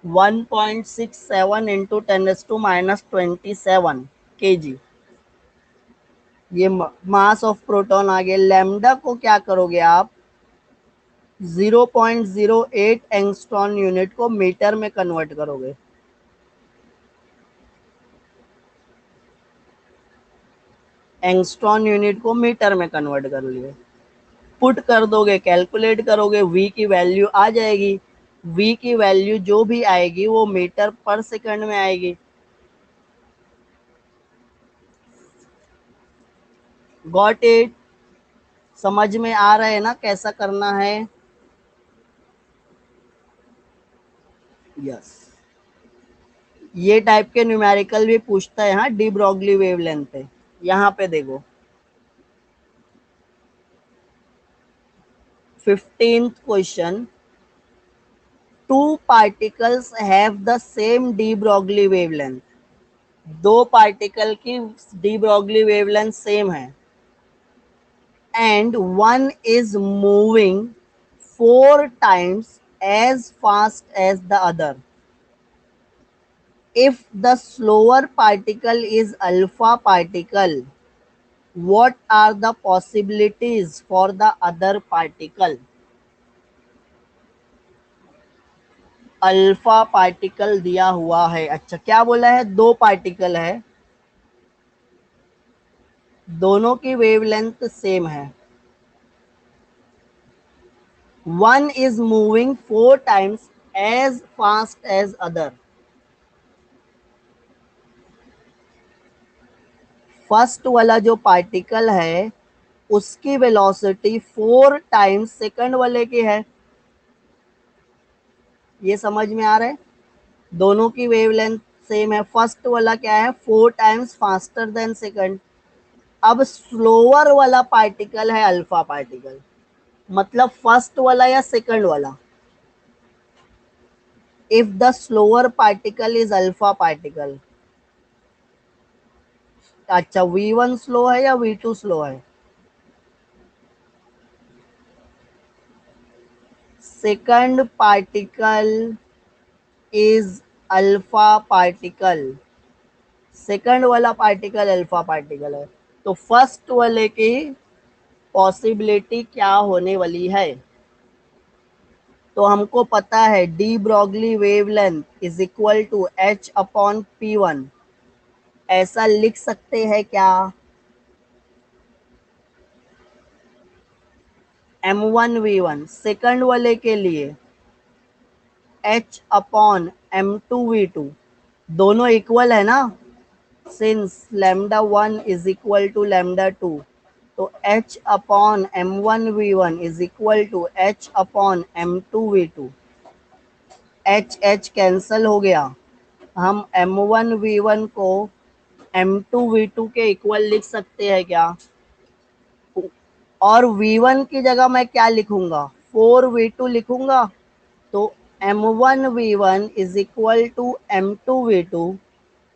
1.67 इंटू 10⁻27 kg। ये मास ऑफ प्रोटॉन आ गया। लैम्डा को क्या करोगे आप? 0.08 एंगस्ट्रॉन यूनिट को मीटर में कन्वर्ट करोगे। एंगस्ट्रॉन यूनिट को मीटर में कन्वर्ट कर लिए, पुट कर दोगे, कैलकुलेट करोगे, वी की वैल्यू आ जाएगी। वी की वैल्यू जो भी आएगी वो मीटर पर सेकंड में आएगी। Got it? समझ में आ रहा है ना कैसा करना है? यस। ये टाइप के न्यूमेरिकल भी पूछता है, हाँ, डी ब्रॉगली वेवलेंथ पे। यहाँ पे देखो 15th question, two particles have the same D Broglie wavelength, दो पार्टिकल की डी ब्रॉगली वेवलेंथ सेम है, and one is moving 4 times as fast as the other. If the slower particle is alpha particle, what are the possibilities for the other particle? Alpha particle दिया हुआ है। अच्छा, क्या बोला है? दो particle है, दोनों की वेवलेंथ सेम है, one is moving 4 times as fast as other. First वाला जो पार्टिकल है उसकी वेलोसिटी 4 times सेकंड वाले की है। ये समझ में आ रहा है? दोनों की वेवलेंथ सेम है। फर्स्ट वाला क्या है? 4 times फास्टर देन सेकंड। अब स्लोअर वाला पार्टिकल है अल्फा पार्टिकल, मतलब फर्स्ट वाला या सेकंड वाला। If the slower particle is alpha particle, अच्छा V1 स्लो है या V2 स्लो है? Second particle is alpha particle, second वाला पार्टिकल अल्फा पार्टिकल है, तो फर्स्ट वाले की पॉसिबिलिटी क्या होने वाली है? तो हमको पता है de Broglie wavelength is equal to H/P1। ऐसा लिख सकते हैं क्या? M1V1 सेकंड वाले के लिए H/M2V2, दोनों इक्वल है ना, सिंस λ1 इज इक्वल टू λ2, तो H/M1V1 is equal to H/M2V2। H cancel हो गया, हम M1V1 को M2V2 के इक्वल लिख सकते हैं क्या? और V1 की जगह मैं क्या लिखूंगा? 4V2 लिखूंगा। तो M1V1 is equal to M2V2,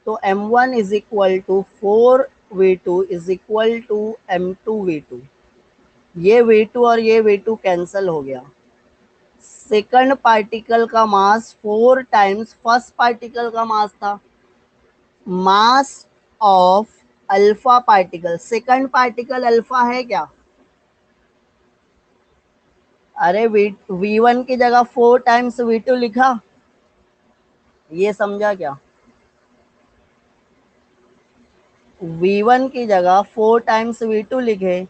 तो M1 is equal to 4V2 is equal to M2V2। ये V2 और ये V2 कैंसल हो गया। सेकंड पार्टिकल का मास 4 times फर्स्ट पार्टिकल का मास था। Mass of alpha particle, second particle alpha है क्या? अरे V1 की जगह 4 times V2 लिखा, ये समझा क्या? V1 की जगह 4 times V2 लिखे,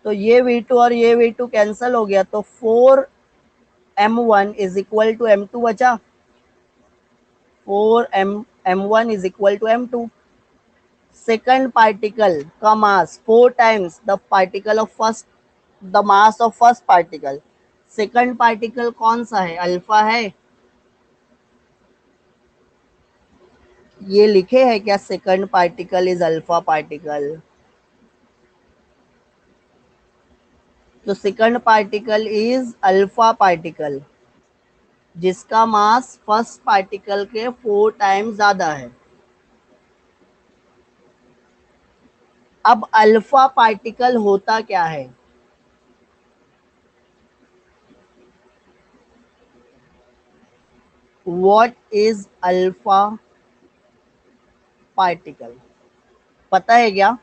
तो ये V2 और ये V2 कैंसल हो गया, तो 4M1 is equal to M2 बचा, 4M1 is equal to M2। Second particle का mass 4 times the particle of first, the mass of first particle. Second particle कौन सा है? अल्फा है। ये लिखे है क्या second particle is alpha particle? तो second particle is alpha particle जिसका मास फर्स्ट पार्टिकल के 4 times ज्यादा है। अब अल्फा पार्टिकल होता क्या है? What is alpha particle? पता है क्या?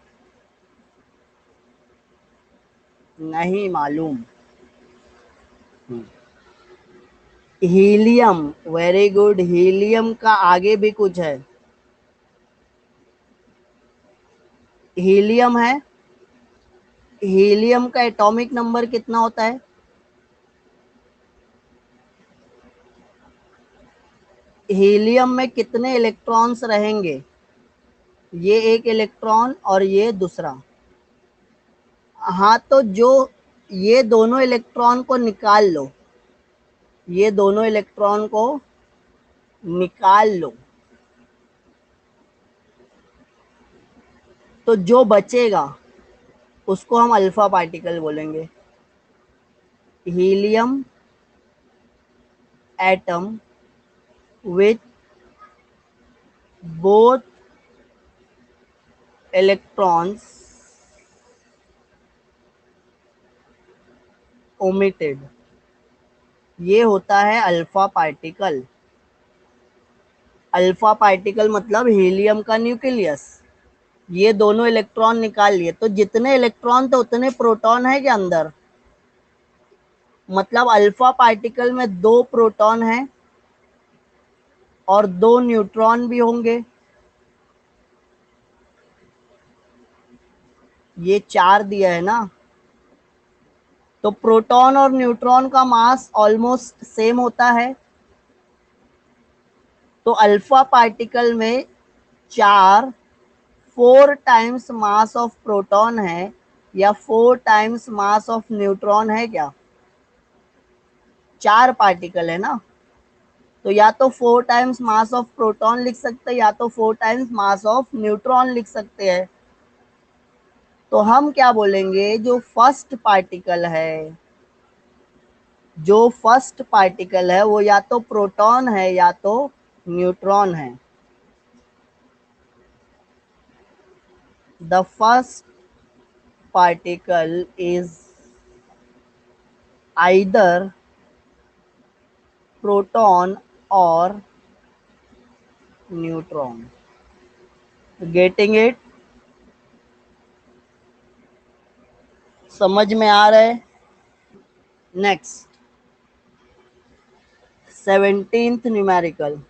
नहीं मालूम। Helium, very good. हीलियम का आगे भी कुछ है। हीलियम है। हीलियम का एटॉमिक नंबर कितना होता है? हीलियम में कितने इलेक्ट्रॉन्स रहेंगे? ये एक इलेक्ट्रॉन और ये दूसरा। हाँ, तो जो ये दोनों इलेक्ट्रॉन को निकाल लो, ये दोनों इलेक्ट्रॉन को निकाल लो, तो जो बचेगा उसको हम अल्फा पार्टिकल बोलेंगे। Helium atom with both electrons omitted, ये होता है अल्फा पार्टिकल। अल्फा पार्टिकल मतलब हीलियम का न्यूक्लियस। ये दोनों इलेक्ट्रॉन निकाल लिए, तो जितने इलेक्ट्रॉन थे उतने प्रोटॉन है क्या अंदर? मतलब अल्फा पार्टिकल में 2 प्रोटॉन है और 2 न्यूट्रॉन भी होंगे। ये 4 दिया है ना, तो प्रोटॉन और न्यूट्रॉन का मास ऑलमोस्ट सेम होता है। तो अल्फा पार्टिकल में 4 4 टाइम्स मास ऑफ प्रोटॉन है या 4 टाइम्स मास ऑफ न्यूट्रॉन है क्या? 4 पार्टिकल है ना, तो या तो 4 टाइम्स मास ऑफ प्रोटॉन लिख सकते हैं या तो 4 टाइम्स मास ऑफ न्यूट्रॉन लिख सकते हैं। तो हम क्या बोलेंगे, जो फर्स्ट पार्टिकल है वो या तो प्रोटॉन है या तो न्यूट्रॉन है। The first particle is either proton और न्यूट्रॉन। Getting it? समझ में आ रहा है? Next 17th numerical.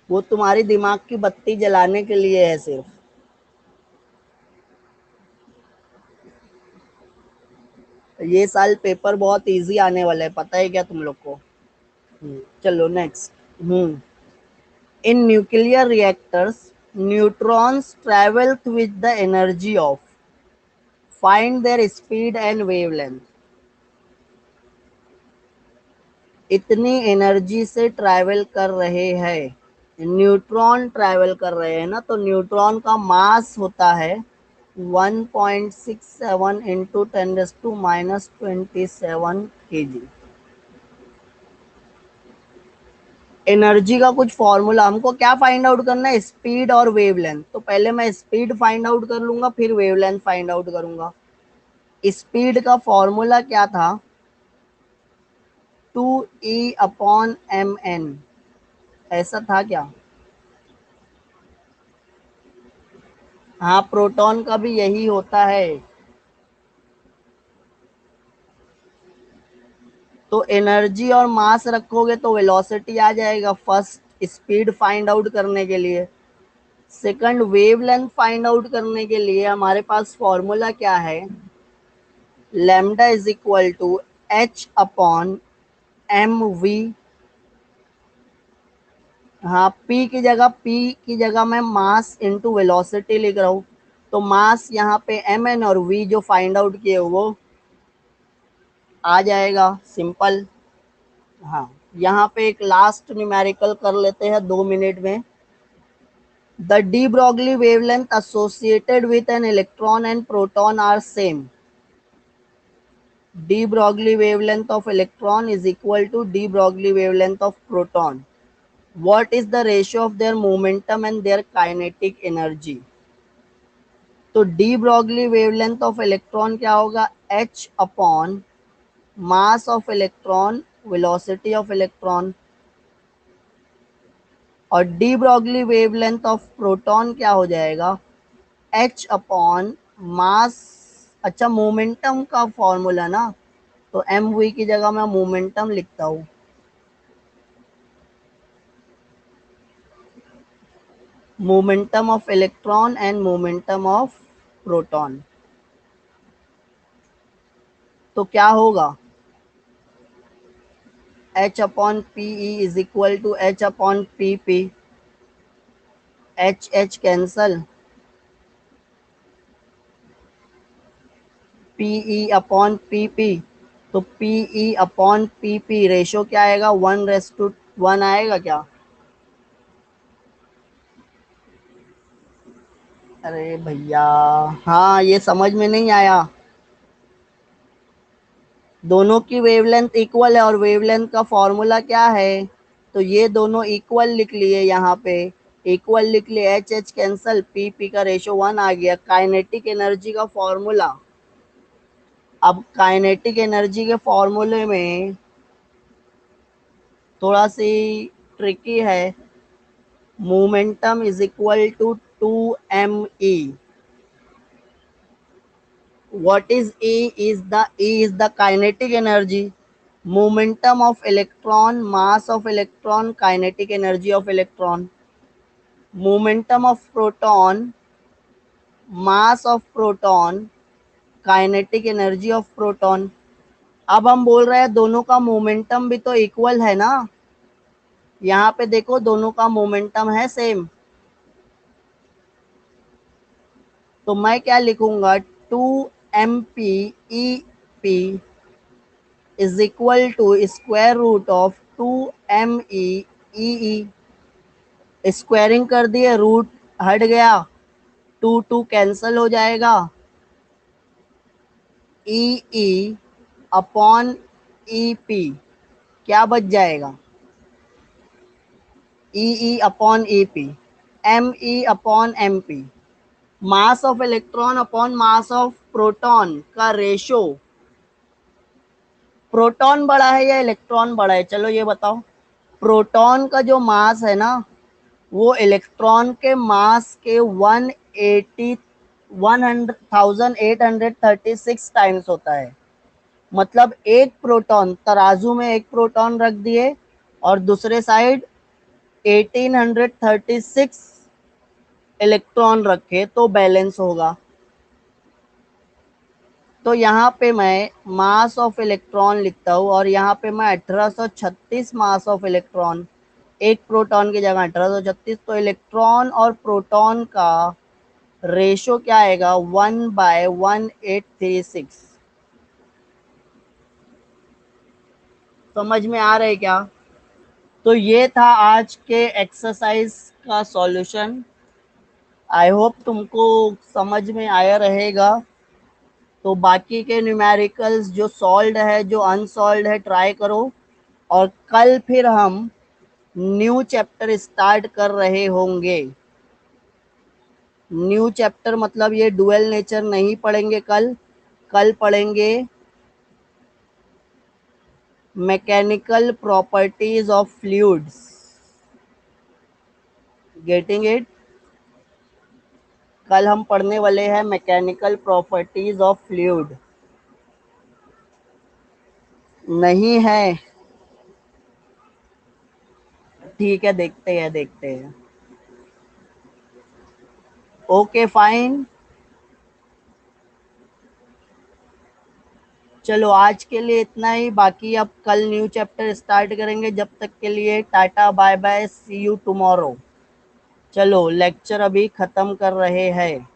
वो तुम्हारी दिमाग की बत्ती जलाने के लिए है सिर्फ। ये साल पेपर बहुत इजी आने वाला है, पता है क्या तुम लोग को? चलो next. In nuclear reactors neutrons travel with the energy of, find there speed and wavelength. इतनी एनर्जी से ट्रैवल कर रहे हैं, न्यूट्रॉन ट्रैवल कर रहे हैं ना, तो न्यूट्रॉन का मास होता है 1.67 इंटू 10⁻⁻27 kg। एनर्जी का कुछ फॉर्मूला, हमको क्या फाइंड आउट करना है, स्पीड और वेवलेंथ। तो पहले मैं स्पीड फाइंड आउट कर लूंगा, फिर वेवलेंथ फाइंड आउट करूंगा। स्पीड का फॉर्मूला क्या था, 2E/mn, ऐसा था क्या? हाँ, प्रोटॉन का भी यही होता है। तो एनर्जी और मास रखोगे तो वेलोसिटी आ जाएगा फर्स्ट, स्पीड फाइंड आउट करने के लिए। सेकंड, वेवलेंथ फाइंड आउट करने के लिए हमारे पास फॉर्मूला क्या है, lambda is equal to h/mv। हाँ, p की जगह मैं मास इंटू वेलोसिटी लिख रहा हूँ। तो मास यहाँ पे mn और v जो फाइंड आउट किए वो आ जाएगा, सिंपल। हाँ, यहाँ पे एक लास्ट न्यूमेरिकल कर लेते हैं 2 मिनट में। The D Broglie wavelength associated with an electron and proton are same. De Broglie wavelength of electron is equal to De Broglie wavelength of proton. What is the ratio of their momentum and their kinetic energy? तो de Broglie wavelength of electron क्या होगा, h upon mass of electron, velocity of electron. और de Broglie wavelength of proton क्या हो जाएगा, h upon मास। अच्छा, momentum का formula ना, तो एम वी की जगह मैं मोमेंटम लिखता हूँ। Momentum of electron and momentum of proton. तो क्या होगा, h upon p e is equal to h upon p p. h cancel, p e upon p p. तो p e upon p p ratio क्या आएगा, 1:1 आएगा क्या? अरे भैया, हाँ ये समझ में नहीं आया। दोनों की वेवलेंथ इक्वल है और वेवलेंथ का फॉर्मूला क्या है, तो ये दोनों इक्वल लिख लिए, यहाँ पे इक्वल लिख लिए, h h cancel, p p का रेशो 1 आ गया। काइनेटिक एनर्जी का फॉर्मूला, अब काइनेटिक एनर्जी के फॉर्मूले में थोड़ा सी ट्रिकी है। Momentum is equal to 2m e। what is E is the kinetic energy, momentum of electron, mass of electron, kinetic energy of electron, momentum of proton, mass of proton, kinetic energy of proton. अब हम बोल रहे हैं दोनों का momentum भी तो equal है ना, यहाँ पे देखो दोनों का मोमेंटम है सेम, तो मैं क्या लिखूंगा, 2m p is equal to square root of 2m e। Squaring कर दिए, रूट हट गया, 2 कैंसल हो जाएगा, ई अपॉन ई पी क्या बच जाएगा, e upon e p, m e upon m p. Mass of electron upon mass of proton का रेशो, प्रोटॉन बड़ा है या इलेक्ट्रॉन बड़ा है, चलो ये बताओ। प्रोटॉन का जो मास है ना, वो इलेक्ट्रॉन के मास के 1836 टाइम्स होता है। मतलब एक प्रोटॉन, तराजू में एक प्रोटॉन रख दिए और दूसरे साइड 1836 इलेक्ट्रॉन रखे तो बैलेंस होगा। तो यहाँ पे मैं मास ऑफ इलेक्ट्रॉन लिखता हूँ और यहाँ पे मैं 1836 मास ऑफ इलेक्ट्रॉन, एक प्रोटॉन की जगह 1836, तो इलेक्ट्रॉन और प्रोटॉन का रेशो क्या आएगा, 1/1836। समझ में आ रहा है क्या। तो ये था आज के एक्सरसाइज का सॉल्यूशन। आई होप तुमको समझ में आया रहेगा। तो बाकी के न्यूमेरिकल्स जो सॉल्व्ड है, जो अनसॉल्व्ड है, ट्राई करो। और कल फिर हम न्यू चैप्टर स्टार्ट कर रहे होंगे। न्यू चैप्टर मतलब ये डुअल नेचर नहीं पढ़ेंगे कल, कल पढ़ेंगे mechanical properties of fluids. Getting it. कल हम पढ़ने वाले हैं मैकेनिकल प्रॉपर्टीज ऑफ फ्लूइड। नहीं है, ठीक है, देखते हैं देखते हैं। Okay fine. चलो आज के लिए इतना ही, बाकी अब कल न्यू चैप्टर स्टार्ट करेंगे। जब तक के लिए tata bye bye, see you tomorrow. चलो लेक्चर अभी खत्म कर रहे हैं।